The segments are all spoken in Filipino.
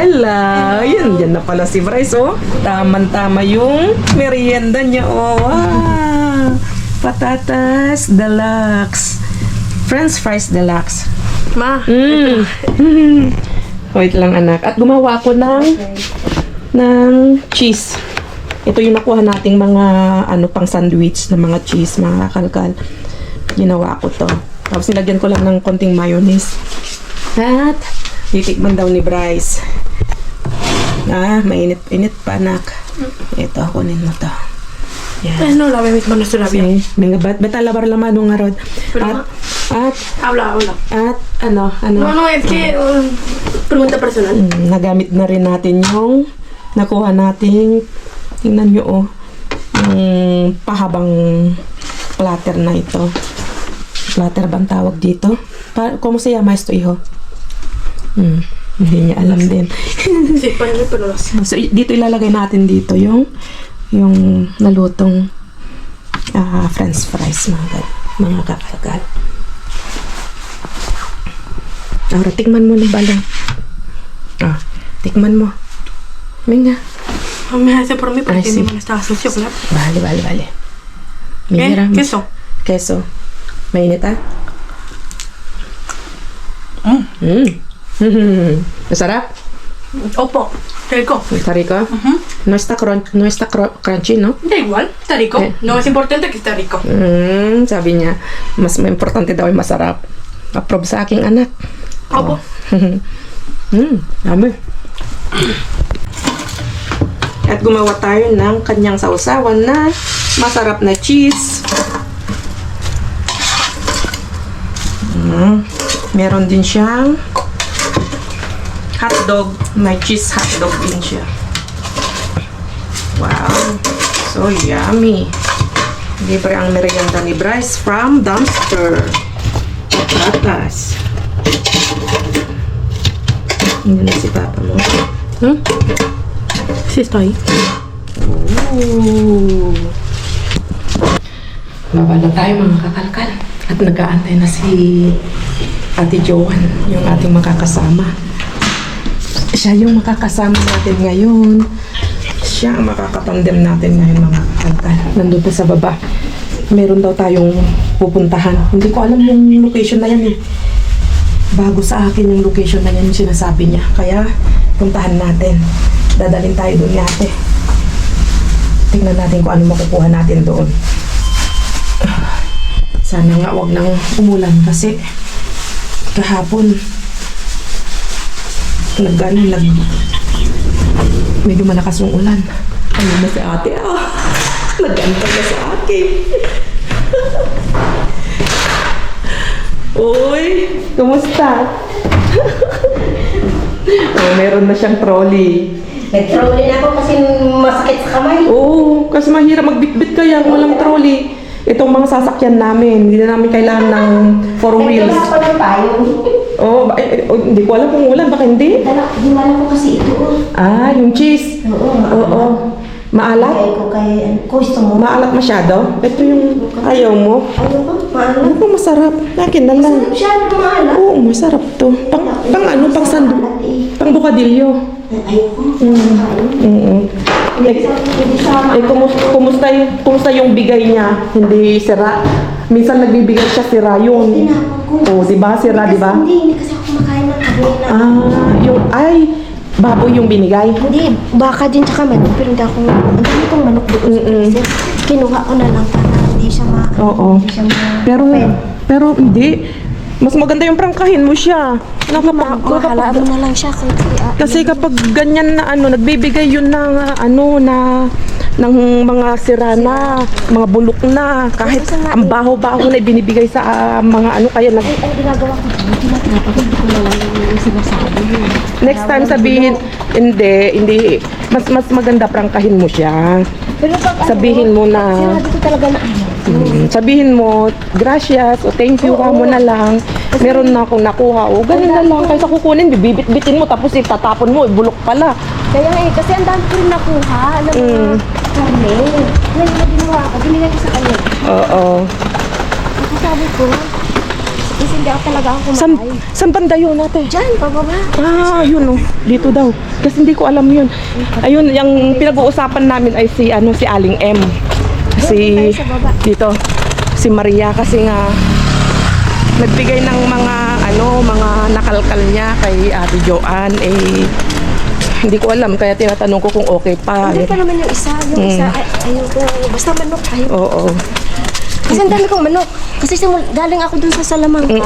Hello! Yan, dyan na pala si Bryce, oh. Tama-tama yung merienda niya, oh. Wow! Patatas deluxe. French fries deluxe. Ma, Wait lang, anak. At gumawa ako ng cheese. Ito yung nakuha nating mga pang sandwich na mga cheese, mga kalkal. Ginawa ko to. Tapos nilagyan ko lang ng konting mayonnaise. At titikman daw ni Bryce. Mainit-init pa, anak. Ito, kunin mo to. Yan. no la bebé con nuestro labio. Sí, venga, vete a lavar la mano, Arod. Pero, At, habla. ano? No, es que pregunta personal. Nagamit na rin natin yung nakuha nating, tingnan nyo, oh, yung pahabang platter na ito. Platter bang tawag dito? ¿Cómo se llama esto, hijo? Hindi niya alam din. Sí, pero no sé. So, dito ilalagay natin dito yung nalutong french fries, mga kakalkal. Ahora, tikman mo ng balong. Tikman mo. Venga. Me hace por mí porque Ay, sí. mi mano estaba sucio, claro. Vale. ¿Qué? Queso. Queso. Mainit, ah? Masarap? Opo, rico. Está rico. No está crunchy, ¿no? Da igual, está rico. No es importante que esté rico. Sabi niya, mas importante daw ay masarap. Approve sa aking anak. Opo. Dami. At gumawa tayo ng kanyang sausawan na masarap na cheese. Meron din siyang hotdog. May cheese hotdog din siya. Wow. So yummy. Libre ang merienda ni Bryce from dumpster. Patatas. Hindi na si Papa mo. Sí, está ahí. Ooh. Babala tayo, mga kakalkal. At nag-aantay na si Ate Joan, yung ating makakasama. Siya yung makakasama natin ngayon. Siya ang makakatandem natin ngayon, mga kakalkal. Nandun pa sa baba. Meron daw tayong pupuntahan. Hindi ko alam yung location na yan, eh. Bago sa akin yung location na yan yung sinasabi niya. Kaya puntahan natin. Dadalhin tayo doon, Ate. Tingnan natin kung ano makukuha natin doon. Sana nga wag nang umulan kasi kahapon medyo malakas yung ulan. Ayun na si Ate. Nagantay na sa akin. Uy, kumusta? Meron na siyang trolley. Nag-trolley na ako kasi masakit sa kamay. Oo, kasi mahirap magbitbit kaya kung walang trolley. Itong mga sasakyan namin, hindi na namin kailangan ng four wheels. Nagdala ko ng payong. Hindi ko alam kung ulan, baka hindi. Dinala ko kasi ito. Yung cheese. Oo. Maalat? Kaya ko kay gusto mo. Maalat masyado? Ito yung ayaw mo. Ayaw ko, maalat. Ano pa masarap? Akin na lang. Masarap siya, maalat. Oo, masarap to. Pang sando? Pang bukadilyo. Ayaw ko. Kumusta yung bigay niya? Hindi sira. Minsan nagbibigay siya sira yun. Tinapon ko. Oo, diba? Sira, diba? Hindi kasi ako kumakain ng kanina. Baboy yung binigay. Hindi, baka din tsaka manok. Pero hindi ako, ang dami kong manok doon sa freezer. Kinuha ko na lang para hindi siya Oo. Pero hindi. Mas maganda yung prangkahin mo siya. Mahalaan mo na lang siya. Kasi kapag ganyan na nagbibigay yun ng mga sira na, mga bulok na, kahit ang baho-baho na ibinibigay sa mga kaya Ang ginagawa ko dito, tinatapag ko na lang yung sinasabi. next time sabihin, hindi, mas maganda prangkahin mo siya. Pero pag Sabihin mo na, sinabi ko talaga na sabihin mo, gracias, o thank you ka mo na lang. Meron na akong nakuha, o ganun na lang. Kaysa kukunin, bibit-bitin mo, tapos itatapon mo, bulok pala. Kaya kasi ang dami ko rin nakuha ng mga karne. Ngayon na ginawa ko, binigay ko sa kanya. Oo. Ako sabi ko, Kasi hindi ako talaga ako San, kumakain. san banda yun ate? Diyan, pababa. Ah, yun oh. Dito daw. Kasi hindi ko alam yun. Ayun, yung pinag-uusapan namin ay si Aling M. Si Doon tayo sa baba. dito si Maria kasi nga nagbigay ng mga mga nakalkal niya kay Ate Joanne hindi ko alam kaya tinatanong ko kung okay pa. Hindi pa naman yung isa. Yung isa, ayaw ko. Basta manok. Ayaw. Oo. Kasi ang dami kong manok. Kasi galing ako dun sa Salamanca.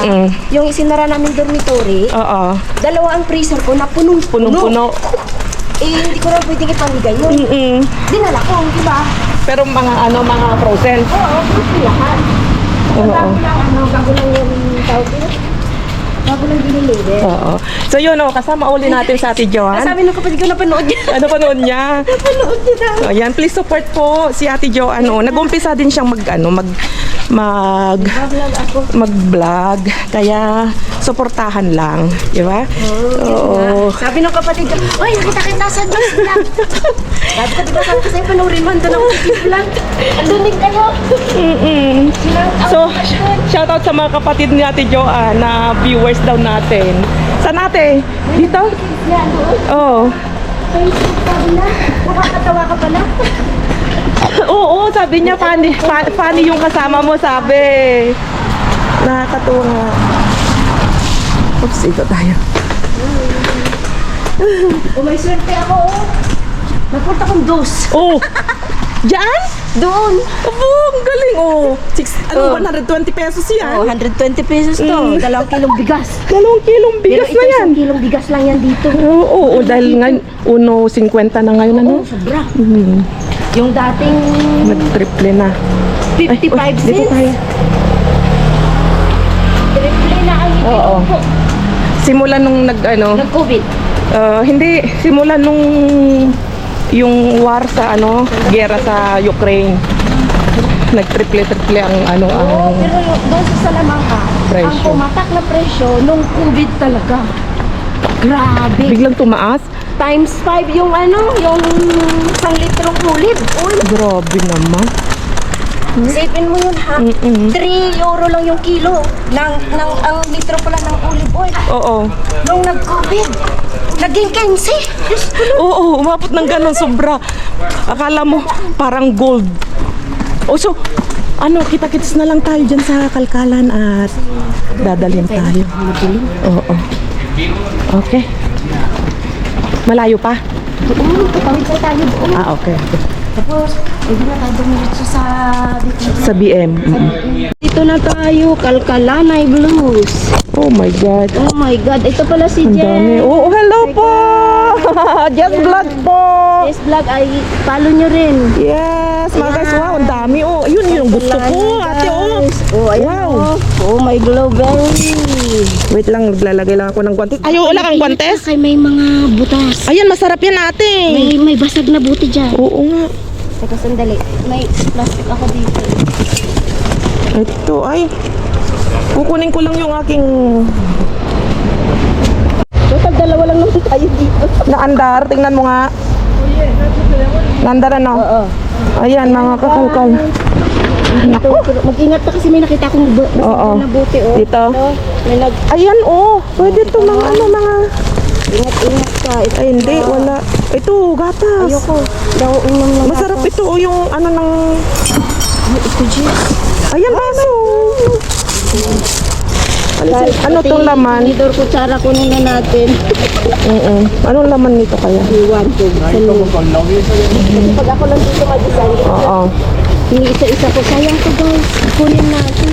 Yung isinara namin dormitory, Oo. dalawa ang freezer ko na punong-puno. Punong-puno. Hindi ko na pwedeng ipamigay yun. Dinala ko, di ba? Pero mga mga frozen. Oo, gusto lahat. Oo. Bago lang yung tawag dito. Bago lang dinilibig. Oo. So yun kasama uli natin sa Ate Joanne. Sabi ng kapatid ko, napanood niya. Ano pa noon niya? Napanood niya daw. So, ayan, please support po si Ate Joanne. Nag-umpisa din siyang Bablog ako. mag-vlog. Kaya suportahan lang, di ba? Oo. Sabi ng kapatid ko, oy, nakita kita sa Diyos lang. Sabi ko, di ba sabi ko sa'yo, panoorin mo, andun ako sa lang. Andun din kayo. So, shoutout sa mga kapatid ni Ate Joanne na viewers daw natin. Saan ate? Dito? Yan, doon. Oo. Facebook, sabi na, nakakatawa ka pala. Oo, sabi niya funny yung kasama mo, sabi. Nakakatuwa nga. Oops, ito tayo. May swerte ako, Napunta kong dos. Oh! Diyan? Doon. Abo, ang galing oh. 120 pesos yan. 120 pesos to. 2 kilong bigas. 2 kilong bigas Pero na ito, yan. 1 kilong bigas lang yan dito. Oo, dahil ngayon, 1.50 na ngayon, ano? Oo, sobra. Yung dating Nag-triple na. 55 Dito cents. tayo. Triple na ang Oo. ito po. Simula nung Nag-COVID. hindi, simula nung yung war sa gera sa Ukraine. Nag-triple ang Oo, pero doon sa Salamanca, ang Presyo. pumatak na presyo nung COVID talaga. Grabe. biglang tumaas. Times 5 yung yung 1 litrong olive oil. Grabe naman. Isipin mo yun ha. 3 euro lang yung kilo. Ang litro pala ng olive oil. Oo. Nung nag-COVID, naging 15. Diyos ko lang. Oo, umabot ng ganun sobra. Akala mo parang gold. So, kita-kits na lang tayo dyan sa Kalkalan at dadalhin tayo. Oo. Okay. Malayo pa? Oo, tatawid pa tayo doon. Okay. Tapos, hindi na tayo dumiritso sa Sa BM. Dito na tayo, Kalkalanay Blues. Oh my God. Oh my God, ito pala si Ang dami. Jen. Oh, hello po! Just vlog po! This vlog ay follow nyo rin. Yes, mga guys. Wow, ang dami. Oh, ayun yung gusto ko. Ate, oh. Oh, ayan Wow. oh. Oh my glowberry. Wait lang, naglalagay lang ako ng guantes. Ayaw, wala kang guantes? Kay may mga butas. Ayan, masarap yan ate. May basag na buti dyan. Oo nga. Teka, sandali. May plastic ako dito. Ito ay. Kukunin ko lang yung aking Total, dalawa lang naman tayo dito. naandar. Tingnan mo nga. Naandar ano? Oo. Ayan, mga kakalkal. Dito, mag-ingat ka kasi may nakita akong Oo. basag na buti. Oh. Dito? May Ayan, oh. Pwede to mga mga. Ingat ka. Ay, hindi. Wala. Ito, gatas. Ayoko. Daw ulam ng Masarap ito, oh. Yung ng... Ito, Jess. Ayan, aso. Ano tong laman? Tinidor kutsara kunin na natin. Anong laman nito kaya? Iwan ko. Kasi pag ako lang dito mag-design, Oo. iniisa-isa ko. Sayang to guys. Kunin natin.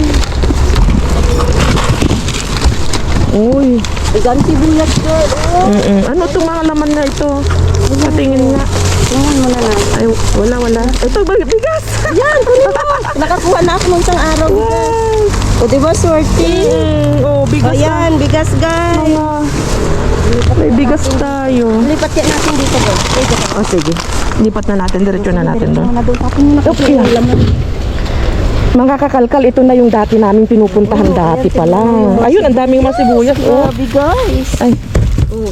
Uy. Ganti bulat ko. Oh. Ano itong mga laman na ito? Patingin nga. Tingnan mo na natin. Ay, wala. Ito, bigas. Yan, kunin mo. Nakakuha na ako nung isang araw. Bigas. O diba, swerte? Oh, bigas O yan, bigas guys. May bigas tayo. Lipat yan natin dito guys. Oh, sige. Lipat na natin. Diretso na natin doon. Na doon tapon na kasi Okay. yung laman. Mga kakalkal, ito na yung dati namin pinupuntahan dati pa lang. Ayun, ang daming mga sibuyas. Oh. Grabe guys. Ay.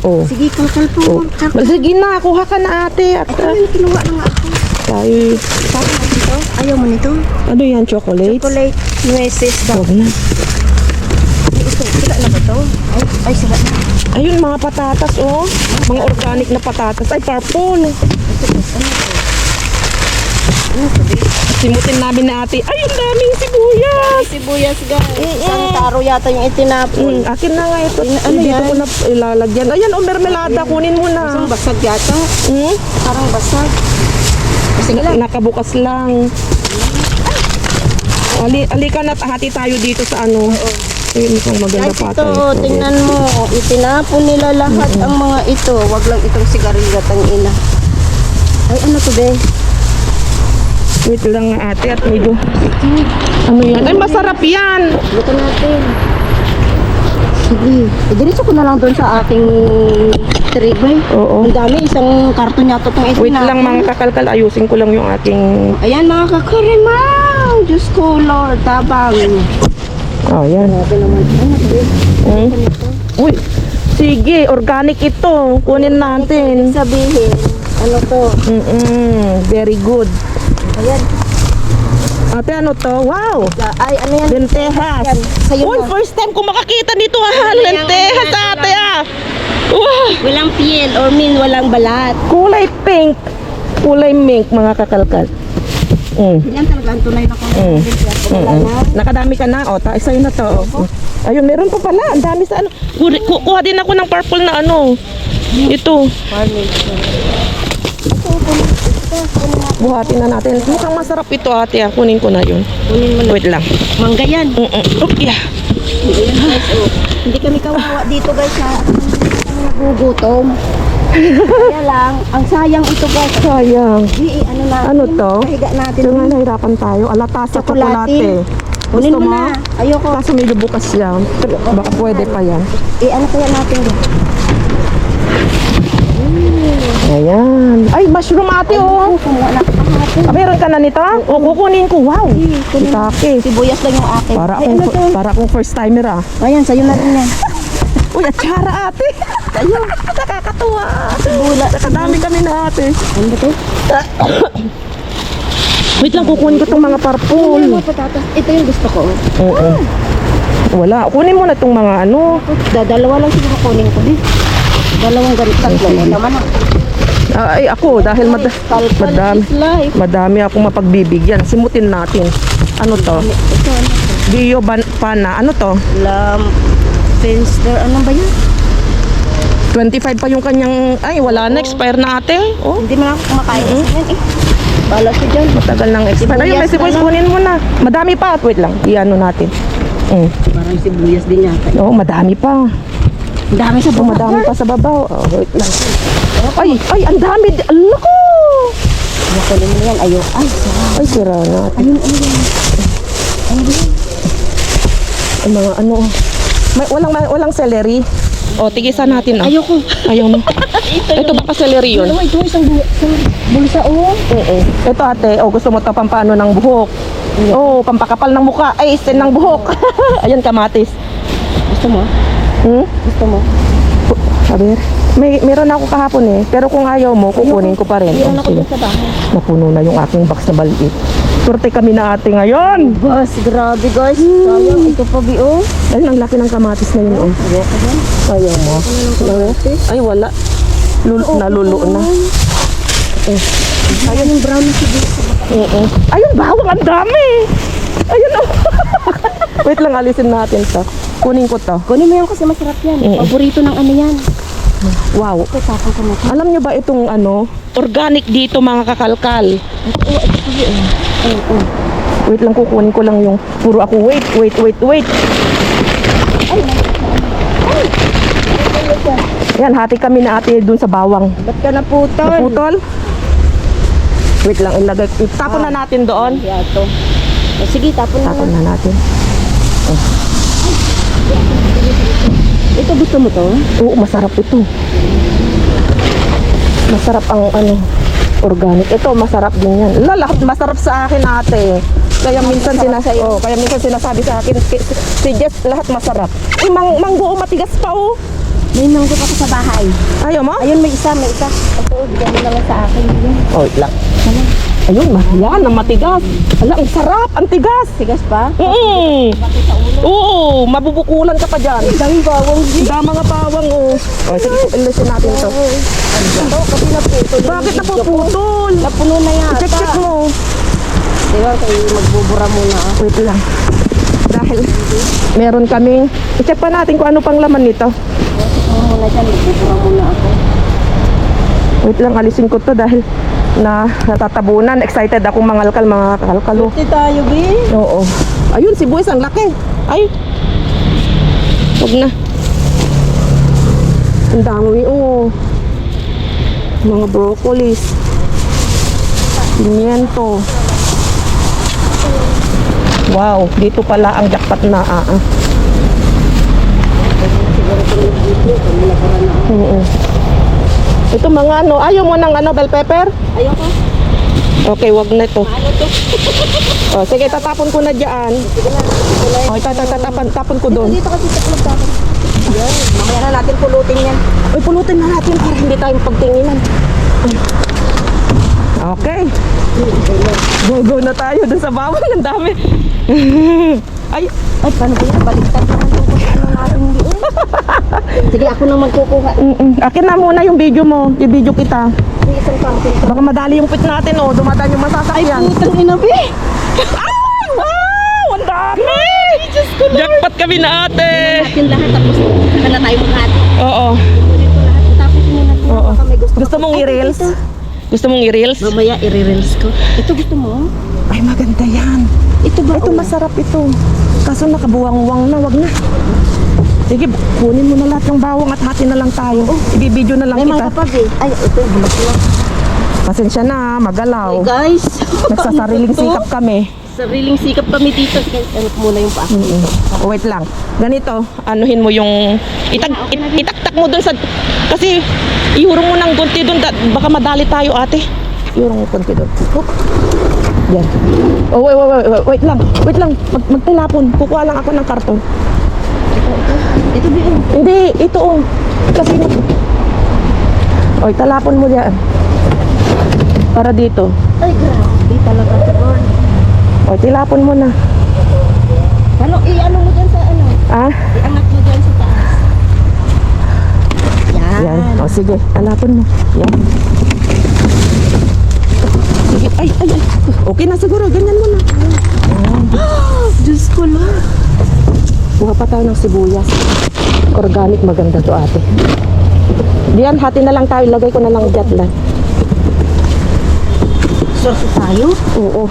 Oh. Sige, kalkal po. Oh. Sige na, kuha ka na ate. At Ito yung kinuha na nga ako. tayo. Sabi mo dito? Ayaw mo nito? Ano yan, chocolate? Chocolate nueces daw. Huwag na. May Ay, sila na. Ayun, mga patatas, oh. Mga organic na patatas. Ay, purple. Simutin namin na ate. Ay, ang daming sibuyas. Sibuyas, guys. Isang taro yata yung itinapon. Akin na nga ito. Ano Dito yan? ko na ilalagyan. Ayan, oh, mermelada. Kunin mo na. Isang basag yata. Parang basag. Kasi nakabukas lang. Alika na, hati tayo dito sa ano. Ayun, itong maganda Guys, pa. ito, tingnan mo. Itinapon nila lahat ang mga ito. Wag lang itong sigarilyo tang ina. Ay, ano to, be? Wait lang nga ate at medyo. Ano yan? Ay, masarap yan. Luto natin. Sige. Diretso ko na lang doon sa ating trigay. Oo. Ang dami, isang karton yata itong itinapon. Wait lang mga kakalkal, ayusin ko lang yung aking... Ayan mga kakarimaw. Diyos ko, Lord. Tabang. Oh, yan. Grabe naman. Ano to, be? Uy, sige, organic ito. Kunin natin. Sabihin, ano to? Very good. Ayan. Ate, ano to? Wow! Ay, ano yan? Lentehas. Yan. Sa'yo Uy, na. first time ko makakita nito ha. Lentehas ate ah. Wow! Walang piel or walang balat. Kulay pink. Kulay mink mga kakalkal. Yan talaga ang tunay na content. Nakadami ka na. O, sa'yo na to. Ayun, meron pa pala. Ang dami sa ano. Kuha din ako ng purple na ano. Ito. Buhatin na natin. Mukhang masarap ito ate. Kunin ko na yun. Kunin mo na. Wait lang. Mangga yan. Yeah. Ayan guys, oh. Hindi kami kawawa dito guys ha. Kami nagugutom. Kaya lang, ang sayang ito guys. Sayang. Di, ano natin? Ano to? Pahiga natin. Ito nga nahirapan tayo. Alatasa Tsokolate. tsokolate. Kunin Gusto mo na. Ayoko. Kaso medyo bukas yan. Baka pwede pa yan. Ano kaya natin guys? Ayan. Ay, mushroom ate oh. Kumuha na ako natin. Meron ka na nito? O, kukunin ko. Wow. Itake. Sibuyas lang yung akin. Para Ay, akong, ano to? para akong first timer ah. Ayan, sa'yo na rin yan. Uy, atsara ate. Ayun. Nakakatuwa. Bula. Nakadami kami na ate. Ano ba to? Wait lang, kukunin ko itong mga Ano purple. yung mga patatas? Ito yung gusto ko. Oo. Wala. Kunin mo na itong mga ano. Dalawa lang siguro kunin ko. Dalawang ganito. Tatlo na naman ah. Ay, ako. Dahil madami. Is life. Madami akong mapagbibigyan. Simutin natin. Ano to? Ito ano? Bio pana. Ano to? Lamp. Fenster. Ano ba yun? 25 pa yung kanyang... Ay, wala na. Expire na ate. Oh, Hindi mo na ako kumakain sa yan eh. Bala ko dyan. matagal nang expire. Ayun, may Sibuyas sibuyas. na lang. Kunin mo na. Madami pa. Wait lang. Iano natin. Parang sibuyas din yata. Oo, madami pa. Ang dami sa Oh, madami pa sa babaw. Oh, wait lang. Ay, ang dami. Ano ko? Kunin mo yan. Ayaw. Ay, sarap. Ay, sira natin. Ayun, ayun. Ayun. Ang mga ano. May, walang celery. O, tigisan natin. Ah. Ayoko. Ayaw mo. Ito baka celery yun. Dalawa, ito isang bulsa oh. Oo. Ito ate, gusto mo ito pampano ng buhok. Oo, pampakapal ng muka. Ay, isten ng buhok. Ayan, kamatis. Gusto mo? Gusto mo? Sabi, meron ako kahapon eh. Pero kung ayaw mo, kukunin ko pa rin. Meron Oh, ako sige. dun sa bahay. Napuno na yung aking box na maliit. Surte kami na ate ngayon. Bas, grabe guys. Sayang, ito pa bio. Ayun, ang laki ng kamatis na yun. Oh. Ayoko yan. Ayaw mo. Ay, wala. Nalulo na. Ayun yung brown na sibuyas. Oo. Ayun, bawang ang dami. Ayun oh. Wait lang, alisin natin to. Kunin ko to. Kunin mo yan kasi masarap yan. Paborito ng ano yan. Wow. Ito, tapon ko na ito. Alam nyo ba itong ano? Organic dito mga kakalkal. Wait lang, kukunin ko lang yung puro ako. Wait. Yan, hati kami na ate dun sa bawang. Ba't ka naputol? Naputol? Wait lang, ilagay. Tapon na natin doon. Yato. Sige, tapon na. Tapon na natin. Ito gusto mo to? Oo, masarap ito. Masarap ang ano, organic. Ito, masarap din yan. Lahat masarap sa akin ate. Kaya minsan sinasabi sa akin, si Jess, lahat masarap. Manggo, matigas pa oh. May manggo pa ko sa bahay. Ayaw mo? Ayun, may isa. Ito, bigyan mo na lang sa akin. Yun. Oh, wait lang. Ayun, yan, ang matigas. Ala, ang sarap, ang tigas. Tigas pa? Oo, mabubukulan ka pa dyan. Daming bawang din. Mga bawang, oh. O, sige, ilisin natin to. Ito, kasi naputol. Bakit napuputol? Napuno na yata. Check mo. Diba, kayo magbubura muna. Wait lang. Dahil meron kaming, i-check pa natin kung ano pang laman nito. Magbubura muna dyan. Magbubura muna ako. Wait lang, alisin ko to dahil natatabunan. Excited akong mangalkal, mga kalkalo. Ito tayo, Bi. Oo. Ayun, sibuyas, ang laki. Ay. Huwag na. Ang dami, oh. Mga broccolis. Pimiento. Wow, dito pala ang jackpot na Oo. Ito mga ano, ayaw mo ng ano, bell pepper? Ayoko. Okay, wag na ito. Ano to? Oh, sige, tatapon ko na diyan. Oh, tapon ko doon. Dito kasi sa club natin. Yan. Mamaya na natin pulutin yan. Uy, pulutin na natin para hindi tayo pagtinginan. Okay. Go na tayo dun sa bawang. Ang dami. Ay, Paano ba yan? Baliktad na lang tungkol sa ano natin doon. Sige, ako na magkukuha. akin na muna yung video mo. I-video kita. Sige, isang pangkin. Baka madali yung pit natin, oh. Dumadaan yung masasakyan. Putang ina, Bi. Ay, wow! Ang dami! Jackpot kami na ate. Natin lahat, tapos saka na tayo maghati. Oo. Kunin ko lahat. Tapos muna ito. Oo. Baka may gusto Gusto ka- mong Ay, i-reels? ito. Gusto mong i-reels? Mamaya i-reels ko. Ito gusto mo? Ay, maganda yan. Ito ba? Ito masarap ito. Kaso nakabuwang-wang na, wag na. Sige, kunin mo na lahat ng bawang at hati na lang tayo. Ibibideo na lang May kita. mga kapag eh. Ay, ito yung bulag ko. Pasensya na, magalaw. Ay, guys. Nagsasariling sikap kami. Sariling sikap kami dito. Guys, ano ko muna yung paa. Oh, wait lang. Ganito, anuhin mo yung... itaktak mo dun sa... Kasi, ihurong mo ng gunti dun. Baka madali tayo, ate. Ihurong mo konti dun. Hoop. Yan. Oh, wait lang. Wait lang. Magtilapon. Kukuha lang ako ng karton. Ito ba yun? Hindi, ito oh. Kasi... Oy, talapon mo diyan. Para dito. Ay, grabe talaga ito, Lord. Oy, tilapon mo na. Ano, i-ano mo dyan sa ano? Ah? I-angat mo dyan sa taas. Yan. Yan. O, sige. Talapon mo. Yan. Sige. Ay. Okay na siguro. Ganyan mo na. Diyos ko, Lord. Kuha pa tayo ng sibuyas. Organic, maganda to, ate. Diyan, hati na lang tayo. Lagay ko na lang dyan lang. Sorso tayo? Oo.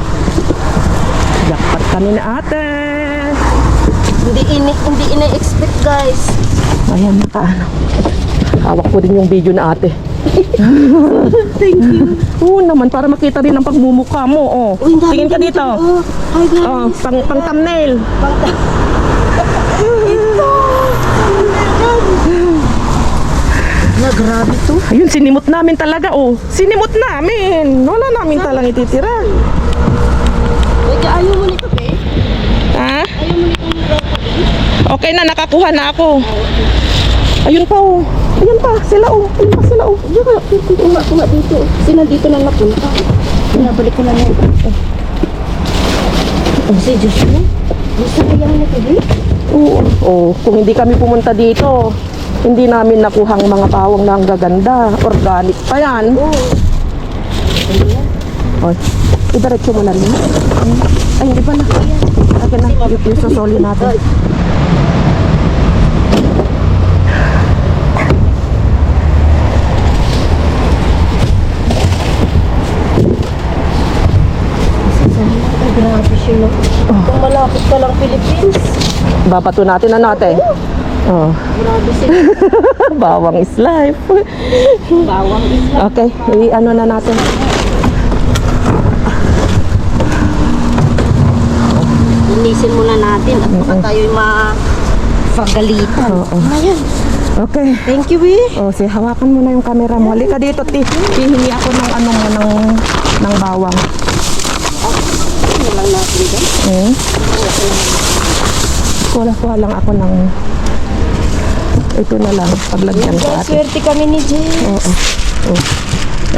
Jackpot kami na, ate. Hindi ina-expect, guys. Ayan, nakaano. Hawak ko din yung video na ate. Thank you. Oo naman, para makita rin ang pagmumukha mo. Oh. Uy, ang dami Tingin ka dito. dito. Oh, hi, guys. Oh, pang thumbnail. Na, grabe to. Ayun, sinimot namin talaga, oh. Sinimot namin. Wala namin talang ititira. Wait, ayaw mo nito, be? Ha? Ayaw mo nito yung broccoli? Okay na, nakakuha na ako. Ayun pa, oh. Ayun pa, sila, oh. Ayun pa sila, oh. Diyan ka, kuha dito. Sino dito na napunta? Pinabalik ko lang yan. Si Diyos mo. Masayang na to, be? Oo. Oh, kung hindi kami pumunta dito, hindi namin nakuhang mga bawang na ang gaganda. Organic pa yan. Oo. Oy, idiretso mo na rin. Ay, hindi pa na. Akin na, yung sosoli natin. Ay, grabe siya, no? Kung malapit ka lang Philippines. Babato natin na natin. Oh, Grabe siya. bawang is life. Bawang isla. Okay, i-ano na natin. Linisin muna natin at baka tayo'y mapagalitan. Oo. Ayan. Okay. Thank you, Bi. Oh, hawakan mo na yung camera mo. Halika dito, hihingi ako ng ano mo, ng bawang. Ano lang natin dyan? Kuha lang ako ng... Ito na lang, paglagyan ko Guys, atin. swerte kami ni Jay. Oo. Oh.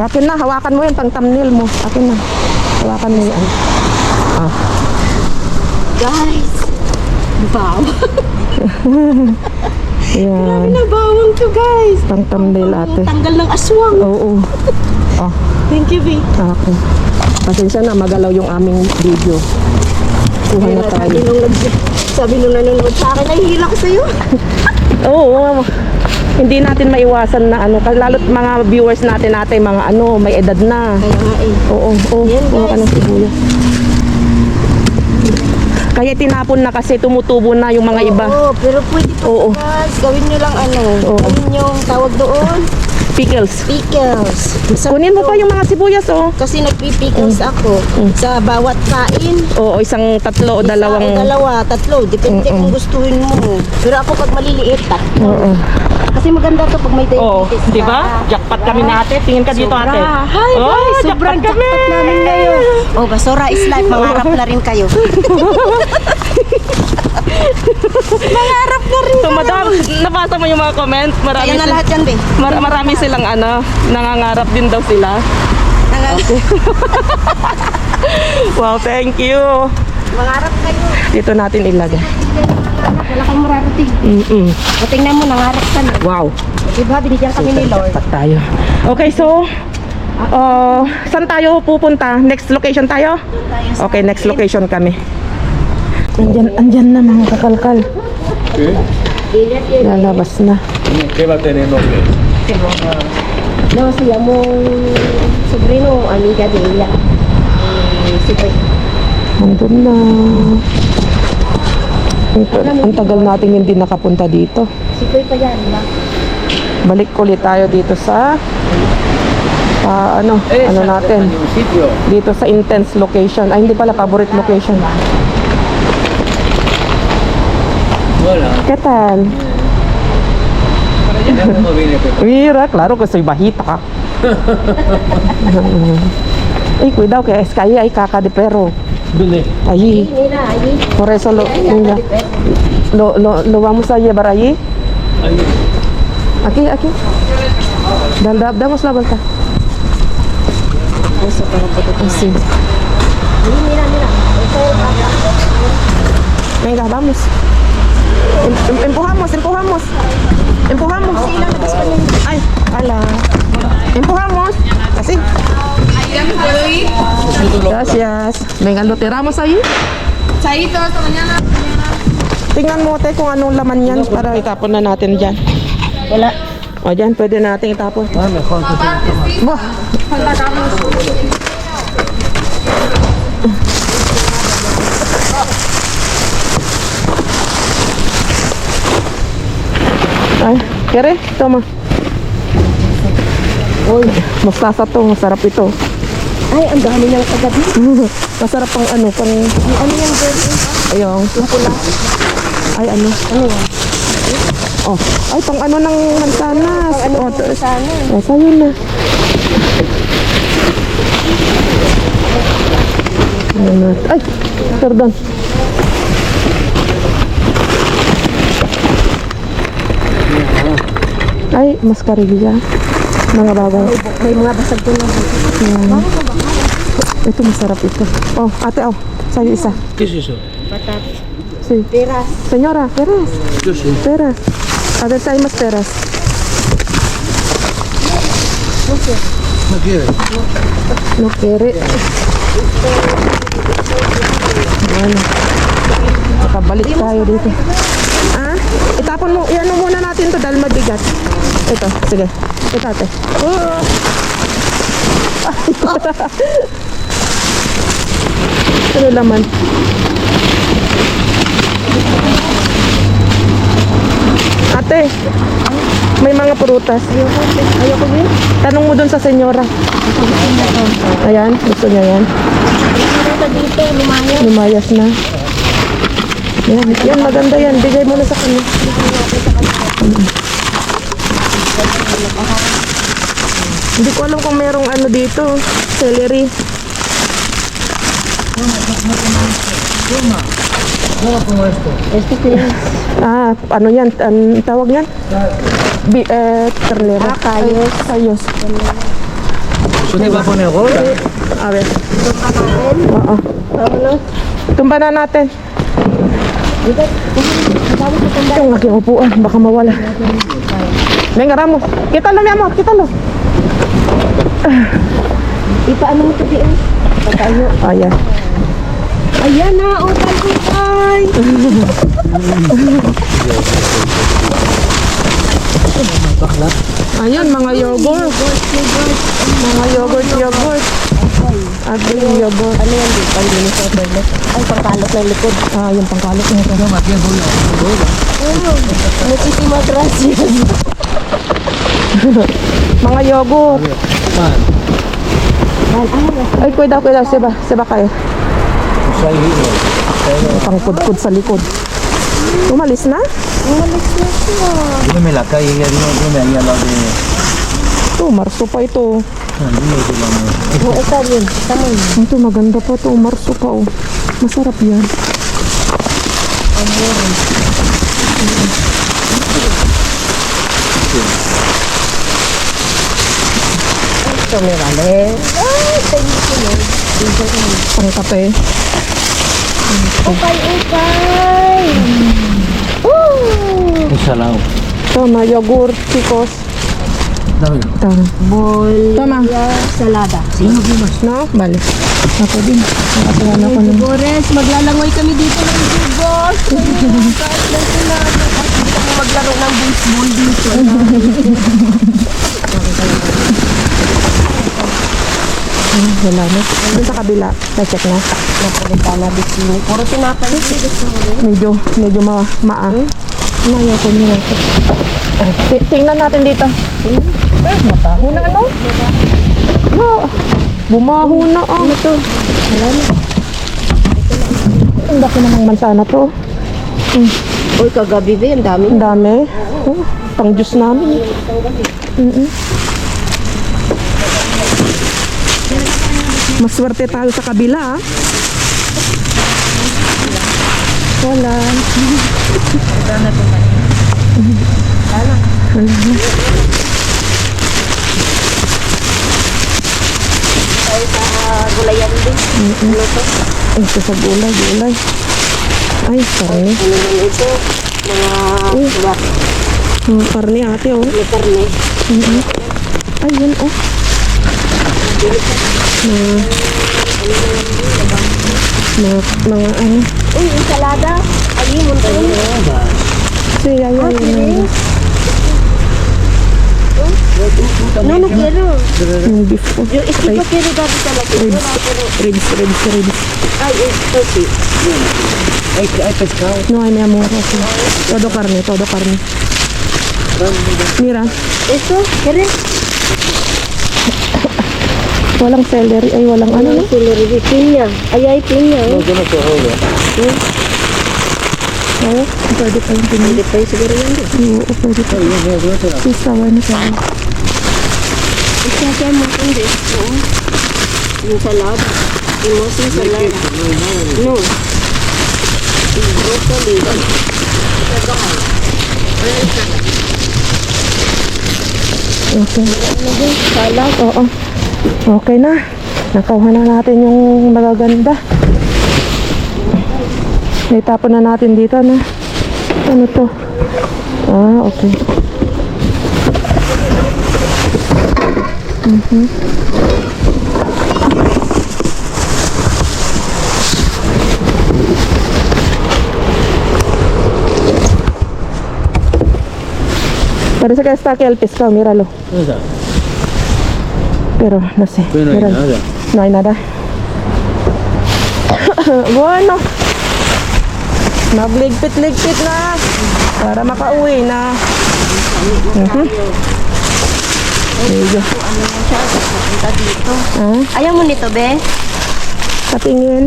Akin na, hawakan mo yun, pang thumbnail mo. Akin na. Hawakan mo yan. Ah. Guys. Wow. Yan. Nabawang to guys. Pang thumbnail ate. Tanggal ng aswang. Oo. Ah. Thank you, B. Okay. Pasensya na, magalaw yung aming video. Kuha na tayo. Sabi nung nanonood sa akin, nahihila ko sa'yo. Oo. Hindi natin maiwasan na ano, lalo't mga viewers natin mga ano, may edad na. Kaya nga eh. Oo, oo. Yan, Kuha ka guys. ng sibuyas. Kaya tinapon na kasi tumutubo na yung mga iba. Oo, pero pwede pa Oo. guys. Gawin nyo lang ano. Oo. Gawin yung tawag doon. Pickles. Pickles. Kunin mo pa yung mga sibuyas, oh. Kasi nagpipickles ako sa bawat kain. Oo, isang tatlo o dalawang. Dalawa, tatlo. Depende kung gustuhin mo. Pero ako pag maliliit, tatlo. Oo. Kasi maganda to pag may Oo, diabetes ka. di ba? Jackpot kami na ate. Tingin ka dito ate. Hi Oh, guys, sobrang jackpot jackpot kami. namin ngayon. Oh, Basura is life. Mangarap na rin kayo. Mangarap na rin So madam, nabasa mo yung mga comment? Marami, Kaya na lahat yan, be. marami silang ano, nangangarap din daw sila. Wow, thank you. Mangarap kayo. Dito natin ilagay. Wala kang mararating. O tingnan mo, nangarap ka na. Wow. Diba, binigyan kami ni Lord. Jackpot tayo. Okay, so saan tayo pupunta? Next location tayo? Okay, next location kami. Andyan na mga kakalkal. Lalabas na. ¿Qué va a tener nombre? No, se llamó sobrino o amiga de ella. Si Boy. Andun na. Ang tagal natin hindi nakapunta dito. Si Boy pa yan, diba? Balik ulit tayo dito sa ano natin Un sitio. dito sa intense location. Ay, hindi pala favorite location. Hola. ¿Qué tal? Ya no viene Pepe. Mira, claro que soy bajita. Ay, cuidado que es que ahí hay caca de perro. ¿Dónde? Allí. Mira, allí. Por eso mira, lo vamos a llevar allí. Ahí. Aquí. Damos la vuelta. Eso, pero Así. mira. Venga, vamos. Empujamos. Ay, ala. Empujamos. Así. ¿Ayúdame, puedo ir? Gracias. Venga, lo tiramos ahí. Chaito, hasta mañana. Tingnan mo te kung anong laman yan para itapon na natin dyan. Wala. O dyan, pwede natin itapon. Ah, mejor que sí. Bah, Falta Carlos. ay, kere, toma. Uy, mustasa to, masarap ito. Ay, ang dami niyang kagabi. Masarap pang ano, pang, Ano yan, girl? ayong, pula. Ay, ano yan? Oh, ay, pang ano ng mansanas. Ano Oh, po sana? sa'yo na. Ay, pardon. Ay, mascarilla. Mga bagay. May mga basag ko na. Ito masarap ito. Oh, ate, oh. Sa'yo isa. ¿Qué es eso? Patat. Sí. Peras. Señora, peras. Yo sí. Peras. A ver si hay más peras. ¿No quieres? No quiere. Bueno. Nakabalik tayo dito. Ah, itapon mo. Iano muna natin to dahil mabigat. Ito, sige. Ito ate. Ano laman? Ate, may mga prutas. Ayoko din. Tanong mo dun sa senyora. Ayan, gusto niya yan. Ito dito, lumayo. Lumayas na. Yan, maganda yan. Bigay mo na sa kanya. Hindi ko alam kung merong ano dito. Celery. ¿Cómo pongo esto? Este que es. Ah, ano yan? Ang tawag yan? Ternera. Ah, kayos. Kayos. ¿Eso te va a poner gorda? Awe. Kakain. Oo. Ano? Tumba na natin. Dito. Kasama sa tanda. Yung aking upuan, baka mawala. Venga, Ramos. Quítalo, mi amor, quítalo. Ipaano mo ito diin? Patayo. Ayan. Ayan na, utay. Ayan, mga yogurt. Mga yogurt. Agri yogurt. Ano yan dito? Ang linis sa toilet. Ay, pangkalot ng likod. Ah, yung pangkalot na ito. Muchísimas gracias. Mga yogurt. Man, Ay, cuidado. Seba kayo. usai hilo. Pangkudkud sa likod. Umalis na? Umalis na siya. Dime la calle, ya dime ahí al lado de... Ito, Marso pa ito. Dime que vamos. Oo, ito yun. Tama yun. Ito, maganda pa ito. Marso pa, oh. Masarap yan. Ito, may vale. Ay, thank you, Lord. Pangkape. Ukay. Woo! Ensalado. Tama, yogurt, chicos. Dame. Tama. Bol. Tama. Salada. No? Bale. Ako din. Nakatuwa na ako ng... Bores, maglalangoy kami dito ng jugos. Kahit lang sinabi. At hindi kami maglaro ng baseball dito. Wala na. Doon sa kabila. Na-check na. Napolitana bikini. Puro tinapay dito. Medyo maang. Ayaw ko nila. Tingnan natin dito. Mabaho na ano? No. Bumaho na ah. Ano to? Wala na. Ang laki namang mansana to. Uy, kagabi ba? Ang dami. Ang dami. Oh, pang juice namin. Maswerte tayo sa kabila ah. Wala. Ay, sa gulayan din. Ano to? Ito sa gulay. Ay, karne. Ano naman ito? Mga suwak. Karne ate oh. May karne. Ay, yun oh. Mga ano. Uy, ensalada. Ayun, mo tayo. Siya, yun. No, no quiero. Yung beef oh. Yo, es que yo quiero darte talaga. Ribs. Ay, esto sí. Hay pescado. No, ay, mi amor. Okay. Todo carne. Mira, ¿Esto? ¿Quieres? walang celery. Ay, walang ano no? Celery de piña. Ahí hay piña. No, yo no te jodo. Oo, pwede pa yung pinili. Hindi pa yung siguro yan. Oo, pwede pa. Sisa, ano sa akin. Ito siya mo kundi. Yung salad. Yung most yung salad. No. Yung broccoli. Okay. Salad. Oo. Okay na. Nakuha na natin yung magaganda. Naitapon na natin dito na. Ano to? Ah, okay. Parece que está aquí el pescado, míralo. Pero no sé. Pero no hay míralo. nada. No hay nada. Bueno. Magligpit-ligpit na. Para makauwi na. Medyo. Ano yan siya? Papunta dito. Ah, Ayaw mo nito, be? katingin.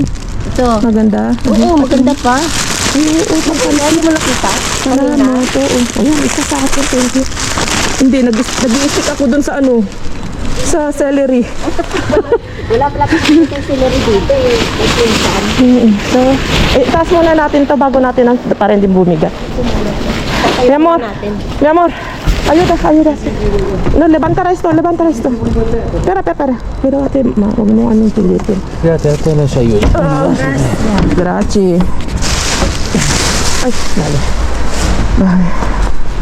Ito. Maganda. Oo, maganda pa. Oo, Hindi mo nakita? salamat. Oo. Ayan, isa sa akin. Thank you. Hindi, nag-i-stick ako dun sa ano. Sa celery. Wala pala kasi yung celery dito eh. Nagpinsan. So, taas muna natin to bago natin para hindi bumigat. Mi amor. natin. Mi amor. Ayuda. No, levanta esto. Espera. Pero ate, huwag mo anong pilitin. Ate lang siya yun. Grazie. Ay, lalo. Ay,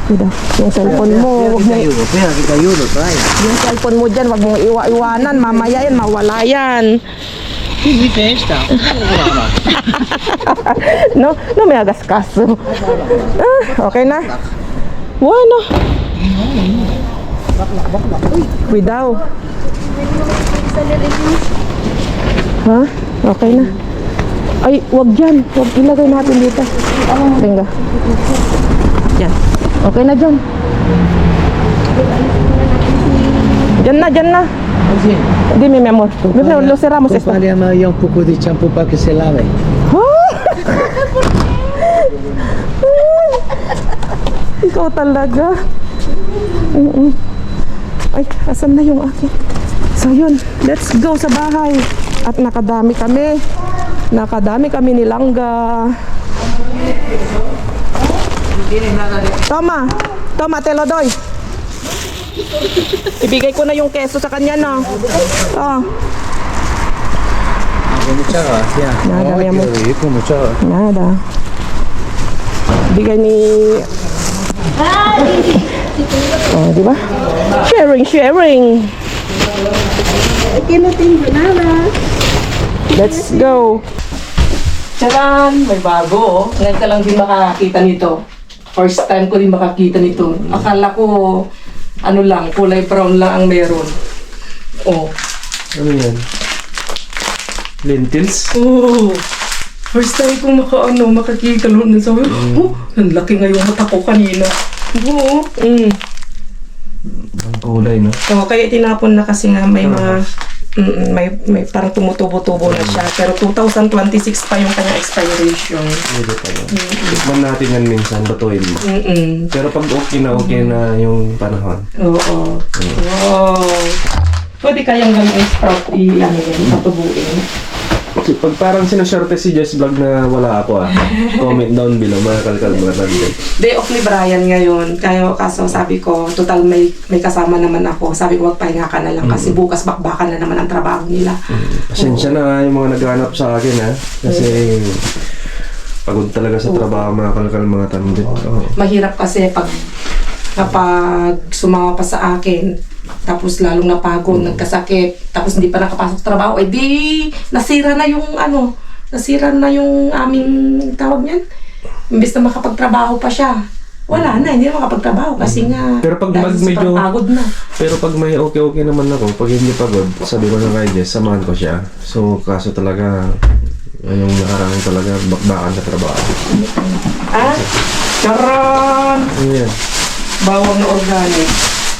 kuda. Yung cellphone mo, wag mo, Kita yun, tayo. yung cellphone mo dyan, wag mong iwa-iwanan. Mamaya yan, mawala yan. Hindi testa. No me hagas caso. Okay na? Bueno. Cuidado. Ha? Okay na. Ay, wag dyan. Wag ilagay natin dito. Venga. Yan. Okay na dyan. Dyan na. Dime, mi amor. Lo cerramos esto. Compariamo un poco di shampoo para que se lave. Ikaw talaga. Ay, asan na yung akin? So yun, let's go sa bahay. At nakadami kami ni Langga. Toma, te lo doy. Ibigay ko na yung keso sa kanya, no? Oh. Muchacha, ya. Nada, mi amor. Rico, muchacha. Nada. Bigay ni... Oh, di ba? Sharing. Aquí no tengo nada. Let's go. Charan! May bago, oh. Ngayon ka lang din makakita nito. First time ko din makakita nito. Akala ko, ano lang, kulay brown lang ang meron. Oh. Ano yan? Lentils? Oh. First time ko makakita nun. Sabi, oh, ang laki nga yung mata ko kanina. Oo. Ang kulay, no? So, kaya tinapon na kasi nga may mga may parang tumutubo-tubo na siya. Pero 2026 pa yung kanyang expiration. Pwede pa yun. Tikman natin yan minsan, batuin mo. Pero pag okay na yung panahon. Oo. Wow. Pwede kayang gawin sprout patubuin. Pag parang sinaswerte si Jess Vlog na wala ako comment down below, mga kalkal mga tanda. Day off ni Brian ngayon. Kaso sabi ko, total may kasama naman ako. Sabi ko, magpahinga ka na lang kasi bukas bakbakan na naman ang trabaho nila. Pasensya na yung mga naghanap sa akin kasi pagod talaga sa trabaho mga kalkal mga tanda. Mahirap kasi kapag sumama pa sa akin, tapos lalong napagod, nagkasakit, tapos hindi pa nakapasok sa trabaho, di nasira na yung aming tawag niyan. Imbis na makapagtrabaho pa siya, wala na, hindi na makapagtrabaho kasi nga Pero pag dahil sa medyo pagod na. Pero pag may okay naman ako, pag hindi pagod, sabi ko na kay Jess, samahan ko siya. So kaso talaga yung nakaraan talaga bakbakan sa trabaho. Charan! Ano yan? Bawang na organic.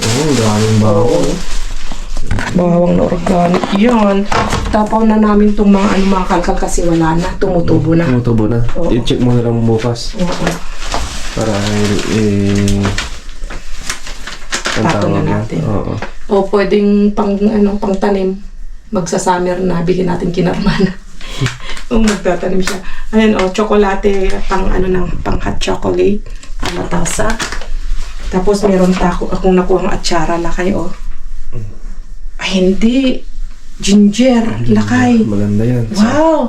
Oo, daming bawang. Bawang na organic yan. Tapaw na namin itong mga kalkal kasi wala na, tumutubo na. Tumutubo na. Oo. I-check mo na lang bukas. Oo. Para ang Tato na tawag natin. Oo. O pwedeng pang tanim. Magsa-summer na, bigyan natin kinarmana. Kung magtatanim siya. Ayan, tsokolate, pang hot chocolate. Tasa. Tapos meron akong nakuhang atsara lakay, Ay, hindi. Ginger, lakay. Maganda yan. Wow!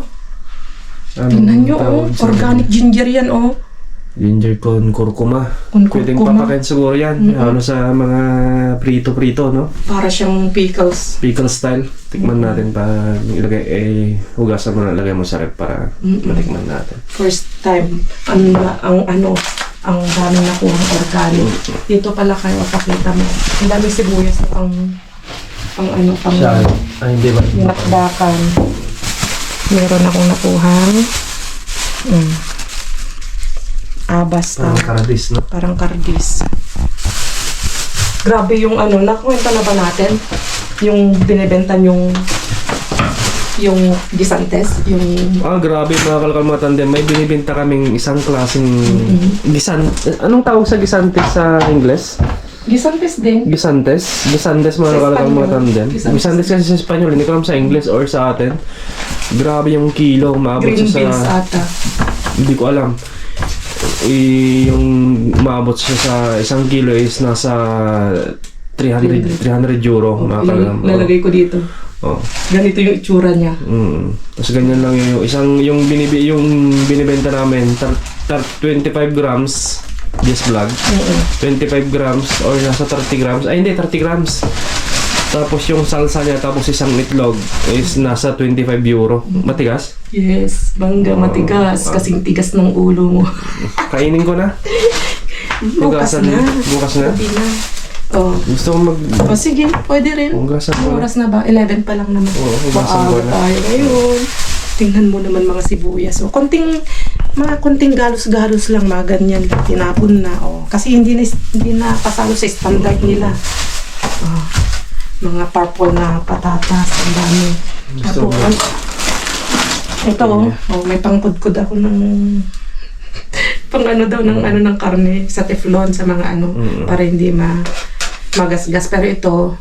Tingnan nyo, organic ginger yan, Ginger con curcuma. Con Pwedeng curcuma. papakain siguro yan. Sa mga prito-prito, no? Para siyang pickles. Pickle style. Tikman natin pa ilagay, hugasan mo na ilagay mo sa rep para matikman natin. First time, ang daming nakuhang organic. Dito pala kayo, pakita mo. Ang daming sibuyas na pang Ay, hindi ba? dinakdakan. Meron akong nakuhang abas Parang karadis, no? Parang kardis. Grabe yung nakuwenta na ba natin? Yung binibenta yung gisantes, Grabe mga kalkal mga tandem. May binibenta kaming isang klaseng anong tawag sa gisantes sa Ingles? gisantes din. Gisantes mga Sa kalkal mga Espanyol. tandem. Gisantes. Gisantes kasi sa Espanyol, hindi ko alam sa Ingles or sa atin. Grabe yung kilo, maabot Green siya beans sa ata. hindi ko alam. yung umabot siya sa 1 kilo is nasa 300 euro. Mga kalagam. Lalagay ko dito. Oh. Ganito yung itsura niya. Tapos ganyan lang yung binibenta namin 25 grams Just Vlog. 25 grams or nasa 30 grams. Ay hindi, 30 grams. Tapos yung salsa niya, tapos isang itlog is nasa 25 euro. Matigas? Yes, bangga matigas. Kasing tigas ng ulo mo. Kainin ko na. Bukas na. Bukas na? Gabi na. Oh. Gusto ko Oh, sige, pwede rin. Hugasan ko na. Oras na ba? 11 pa lang naman. Oo, hugasan ko Maaga na. tayo ngayon. Tingnan mo naman mga sibuyas. So, mga konting galos-galos lang, mga ganyan lang. Tinapon na. Oh. Kasi hindi na pasalo sa standard nila. Oh. Mga purple na patatas. Ang dami. Gusto mo. Tapos, ito may pangkudkud ako ng pang ano daw ng karne sa teflon sa mga para hindi magasgas. Pero ito,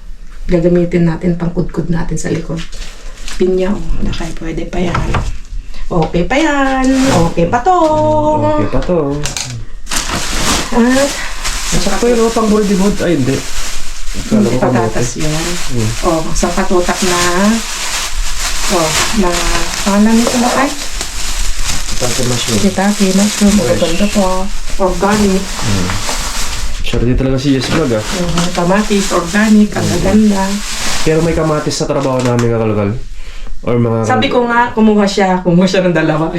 gagamitin natin pangkudkud natin sa likod. Pinya, nakay pwede pa yan. Okay pa yan. Okay pa to. Okay pa to. At, Sakto yun, pang buldi-bud. Ay, hindi. Kala ko patatas kamote. yan. Sa katutak na pangalan nito na ay Pati mushroom. Kitaki, mushroom, maganda po. Organic. Sure, di talaga si Yes Vlog ah. Kamatis, organic, ang gaganda. Pero may kamatis sa trabaho namin kakalukal. Or mga... Sabi ko nga, kumuha siya ng dalawa.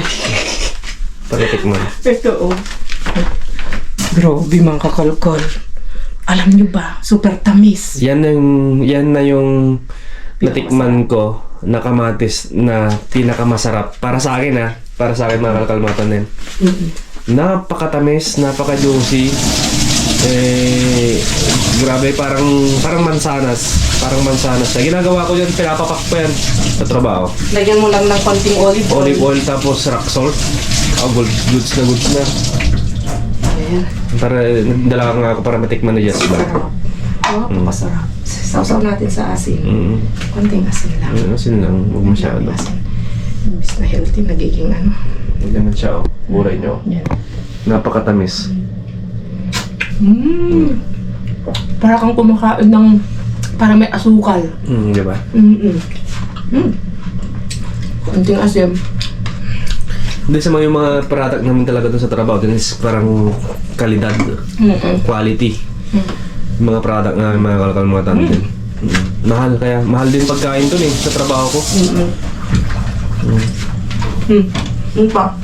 Pagkatikman. Ito Grabe mga kakalkal. Alam nyo ba, super tamis. Yan na yung natikman ko na kamatis na pinakamasarap. Para sa akin para sa akin mga kalkalmatan din. Napakatamis, napaka-juicy. Grabe, parang mansanas. Parang mansanas siya. Ginagawa ko yan, pinapapak ko yan sa trabaho. Lagyan mo lang ng konting olive oil. Olive oil tapos rock salt. Goods na. Ayan. Para, nagdala nga ako para matikman na Yes Vlog. Masarap. Sausaw natin sa asin. Konting asin lang. Asin lang, huwag masyado. Asin. Imbis na healthy, nagiging Huwag naman siya, buray nyo. Yan. Napakatamis. Para kang kumakain ng para may asukal. Di ba? Konting asin. Hindi sa mga yung mga product namin talaga doon sa trabaho, din is parang kalidad, quality. Mga product namin, mga kalkalmatan din. Mahal kaya, mahal din pagkain doon sa trabaho ko. Ano pa?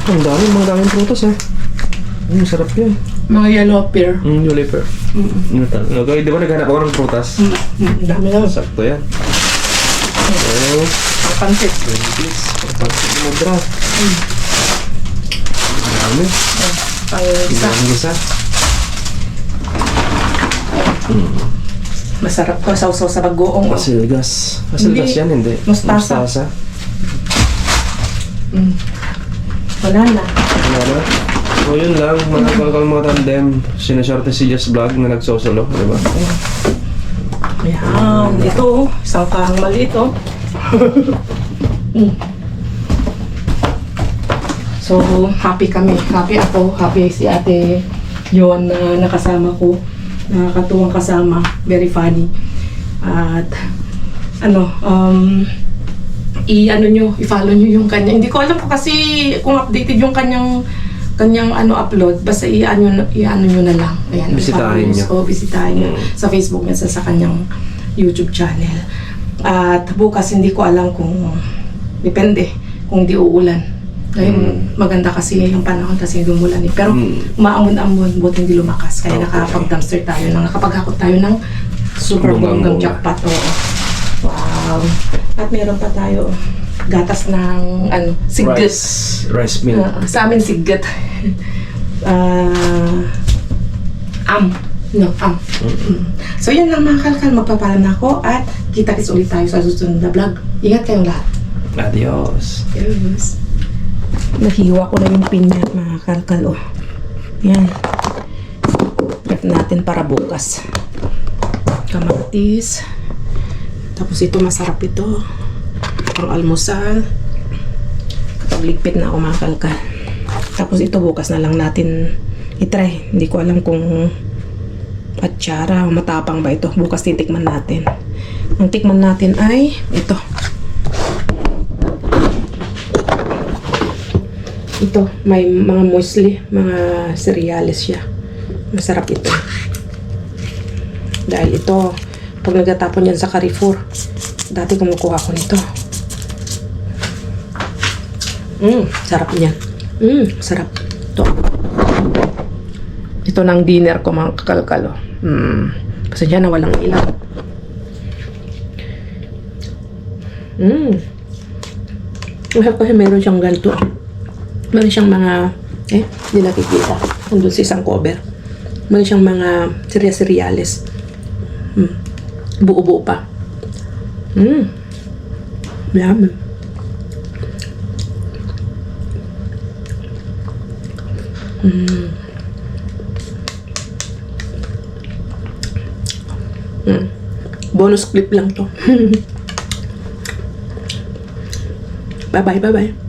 Ang daming prutas sarap yan. Mga yellow pear. Yellow pear. Okay, di ba naghanap ako ng prutas? Ang dami lang. Sakto yan. Pansit. Please, pansit mo bra. Dami. Isa. Masarap to, sausaw sa bagoong. Asilgas. Asilgas yan, hindi. Mustasa. Wala na. Wala na. So yun lang, mga kalkalmatan din. Sinaswerte si Yes Vlog na nagsosolo, di ba? Ayan, ito, isang kahang maliit So, happy kami. Happy ako. Happy si Ate Joan na nakasama ko. Nakakatuwang kasama. Very funny. At, i-follow nyo yung kanya. Hindi ko alam po kasi kung updated yung kanyang upload. Basta i-ano nyo na lang. Ayan, Bisitahin nyo. O, bisitahin nyo. Sa Facebook niya, sa kanyang YouTube channel. At bukas hindi ko alam kung depende kung di uulan. Ngayon maganda kasi yung panahon kasi dumulan pero umaamon-amon buti hindi lumakas kaya nakapag-dumpster tayo nakapag-hakot tayo ng super bonggang jackpot. Wow. At meron pa tayo gatas ng sigget. Rice milk. Sa amin sigget. So yun lang mga kalkal, magpapalam na ako at kita-kits ulit tayo sa susunod na vlog. Ingat kayong lahat. Adios. Yes. Nahiwa ko na yung pinya mga kalkal. Yan. Prep natin para bukas. Kamatis. Tapos ito masarap ito. Pang almusal. nakapagligpit na ako mga kalkal. Tapos ito bukas na lang natin itry. Hindi ko alam kung atsara o matapang ba ito. Bukas titikman natin. Ang tikman natin ay ito. Ito, may mga muesli, mga cereals siya. Masarap ito. Dahil ito, pag nagtatapon yan sa Carrefour, dati kumukuha ko nito. Sarap niyan. Sarap. Ito. Ito ng dinner ko mga kakalkalo. Pasensya na walang ilaw. Kasi meron siyang ganito. Meron siyang mga, hindi nakikita. Nandun sa isang cover. Meron siyang mga cereals. Buo-buo pa. Yum. Bonus clip lang to. Bye-bye.